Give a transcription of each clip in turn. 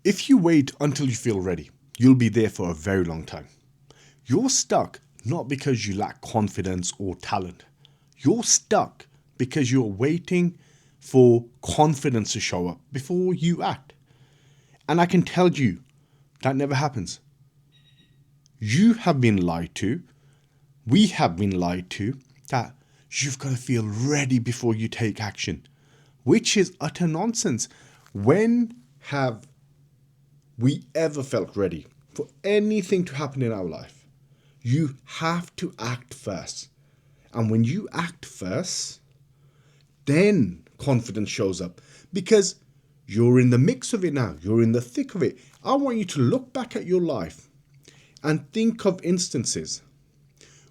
If you wait until you feel ready, you'll be there for a very long time. You're stuck not because you lack confidence or talent. You're stuck because you're waiting for confidence to show up before you act. And I can tell you that never happens. You have been lied to. We have been lied to that you've got to feel ready before you take action, which is utter nonsense. When have we ever felt ready for anything to happen in our life? You have to act first. And when you act first, then confidence shows up because you're in the mix of it now. You're in the thick of it. I want you to look back at your life and think of instances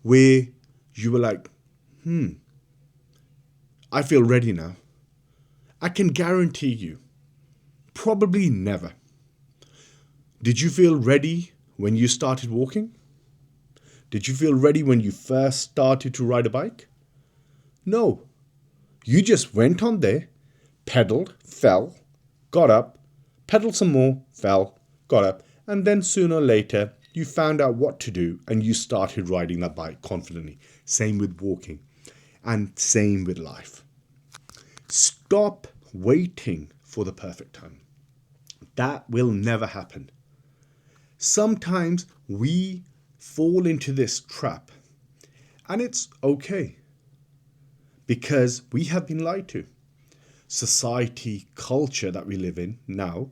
where you were like, I feel ready now. I can guarantee you, probably never. Did you feel ready when you started walking? Did you feel ready when you first started to ride a bike? No. You just went on there, pedaled, fell, got up, pedaled some more, fell, got up, and then sooner or later you found out what to do and you started riding that bike confidently. Same with walking and same with life. Stop waiting for the perfect time. That will never happen. Sometimes we fall into this trap and it's okay because we have been lied to. Society, culture that we live in now,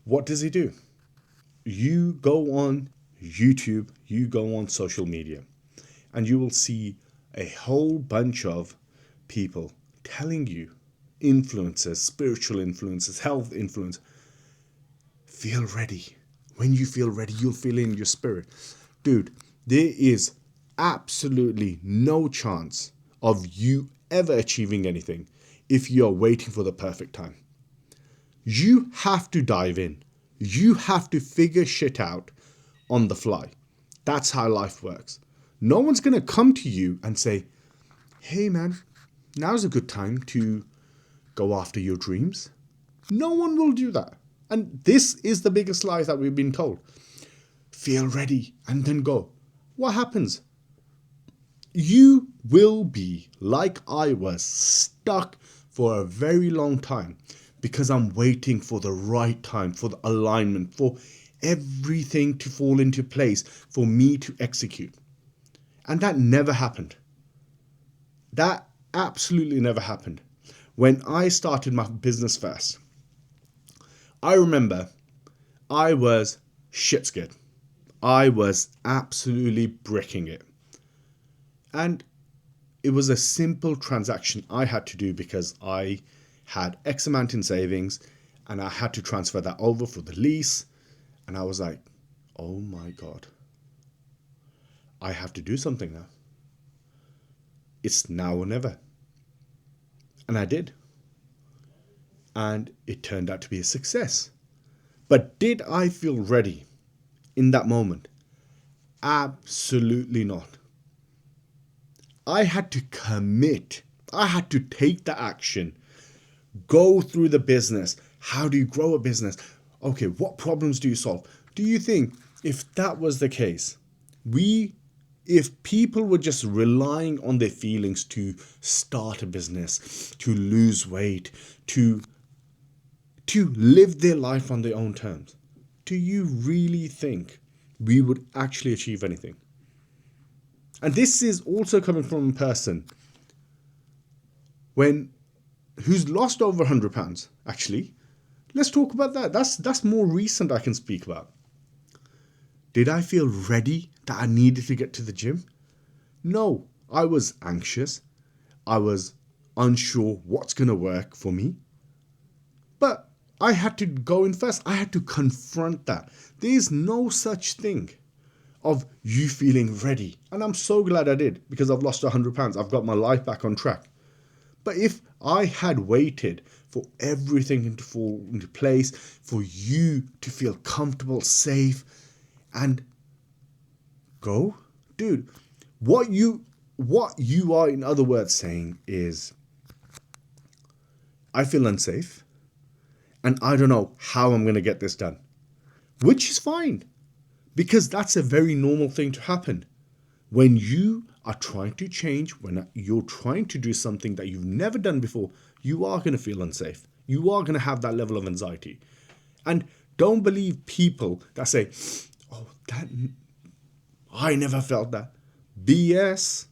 what does it do? You go on YouTube, you go on social media, and you will see a whole bunch of people telling you, influencers, spiritual influencers, health influencers, feel ready. When you feel ready, you'll feel in your spirit. Dude, there is absolutely no chance of you ever achieving anything if you're waiting for the perfect time. You have to dive in. You have to figure shit out on the fly. That's how life works. No one's going to come to you and say, hey man, now's a good time to go after your dreams. No one will do that. And this is the biggest lie that we've been told. Feel ready and then go. What happens? You will be like I was, stuck for a very long time because I'm waiting for the right time, for the alignment, for everything to fall into place for me to execute. And that never happened. That absolutely never happened. When I started my business first, I remember I was shit scared. I was absolutely bricking it. And it was a simple transaction I had to do because I had X amount in savings and I had to transfer that over for the lease. And I was like, oh my God, I have to do something now. It's now or never. And I did. And it turned out to be a success. But did I feel ready in that moment? Absolutely not. I had to commit. I had to take the action. Go through the business. How do you grow a business? Okay, what problems do you solve? Do you think if that was the case, if people were just relying on their feelings to start a business, to lose weight, to live their life on their own terms, do you really think we would actually achieve anything? And this is also coming from a person who's lost over £100. Actually, let's talk about that. That's more recent I can speak about. Did I feel ready that I needed to get to the gym? No, I was anxious. I was unsure what's going to work for me. But I had to go in first. I had to confront that. There's no such thing of you feeling ready. And I'm so glad I did because I've lost £100. I've got my life back on track. But if I had waited for everything to fall into place, for you to feel comfortable, safe, and go, dude, what you are in other words saying is, I feel unsafe and I don't know how I'm going to get this done. Which is fine, because that's a very normal thing to happen. When you are trying to change, when you're trying to do something that you've never done before, you are going to feel unsafe. You are going to have that level of anxiety. And don't believe people that say, oh, that I never felt that. BS.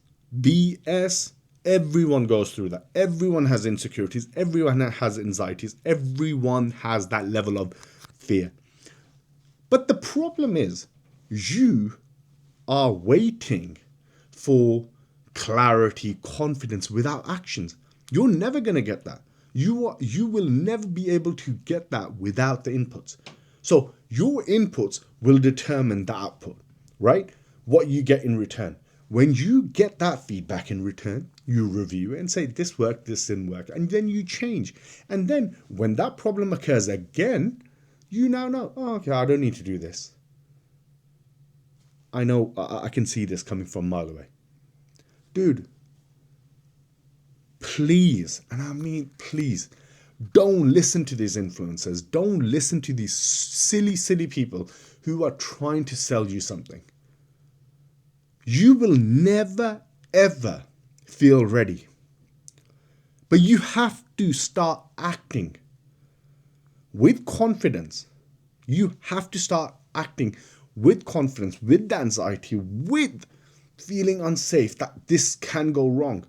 Everyone goes through that. Everyone has insecurities. Everyone has anxieties. Everyone has that level of fear. But the problem is, you are waiting for clarity, confidence without actions. You're never going to get that. You will never be able to get that without the inputs. So your inputs will determine the output, right? What you get in return. When you get that feedback in return, you review it and say, this worked, this didn't work, and then you change. And then when that problem occurs again, you now know, oh, okay, I don't need to do this. I know, I can see this coming from a mile away. Dude, please, and I mean please, don't listen to these influencers. Don't listen to these silly people who are trying to sell you something. You will never, ever feel ready. But you have to start acting with confidence. You have to start acting with confidence, with the anxiety, with feeling unsafe that this can go wrong.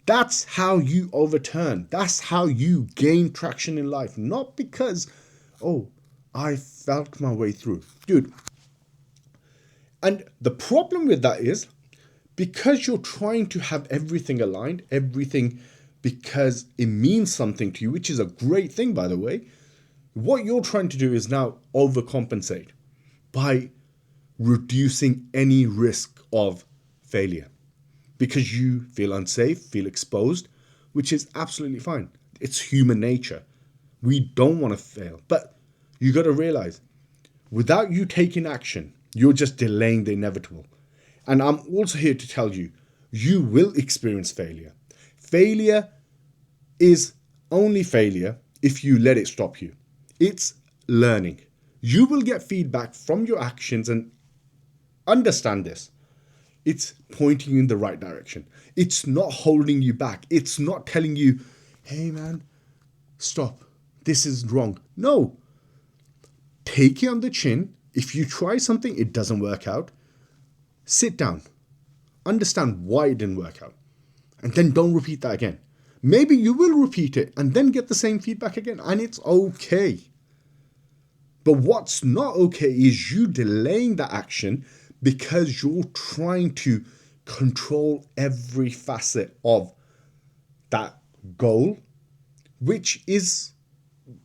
That's how you overturn. That's how you gain traction in life. Not because, oh, I felt my way through. Dude. And the problem with that is, because you're trying to have everything aligned, everything because it means something to you, which is a great thing, by the way, what you're trying to do is now overcompensate by reducing any risk of failure. Because you feel unsafe, feel exposed, which is absolutely fine. It's human nature. We don't want to fail. But you got to realize, without you taking action, you're just delaying the inevitable. And I'm also here to tell you, you will experience failure. Failure is only failure if you let it stop you. It's learning. You will get feedback from your actions, and understand this. It's pointing you in the right direction. It's not holding you back. It's not telling you, hey man, stop. This is wrong. No. Take it on the chin. If you try something, it doesn't work out. Sit down. Understand why it didn't work out. And then don't repeat that again. Maybe you will repeat it and then get the same feedback again. And it's okay. But what's not okay is you delaying the action because you're trying to control every facet of that goal, which is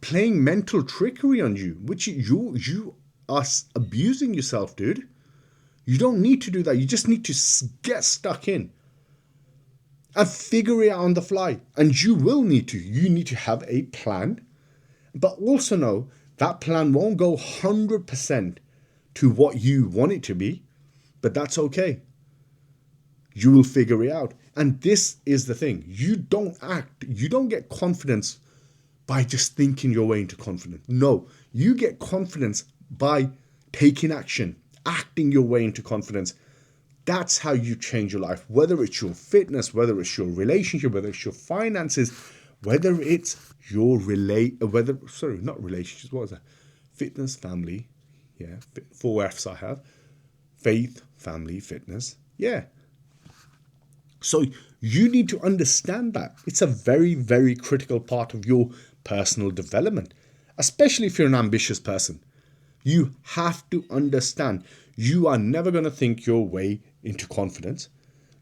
playing mental trickery on you, which you are abusing yourself, dude. You don't need to do that. You just need to get stuck in and figure it out on the fly. And you will need to. You need to have a plan, but also know that plan won't go 100% to what you want it to be, but that's okay. You will figure it out. And this is the thing. You don't get confidence by just thinking your way into confidence. No, you get confidence by taking action, acting your way into confidence. That's how you change your life, whether it's your fitness, whether it's your relationship, whether it's your finances, whether it's your not relationships, what was that? Fitness, family, yeah, 4 F's I have. Faith, family, fitness, yeah. So you need to understand that. It's a very, very critical part of your personal development, especially if you're an ambitious person. You have to understand you are never going to think your way into confidence.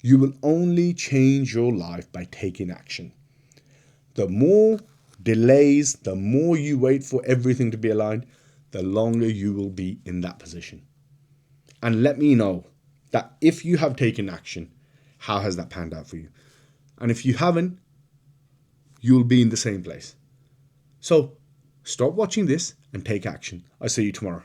You will only change your life by taking action. The more delays, the more you wait for everything to be aligned, the longer you will be in that position. And let me know that if you have taken action, how has that panned out for you? And if you haven't, you'll be in the same place. So stop watching this and take action. I'll see you tomorrow.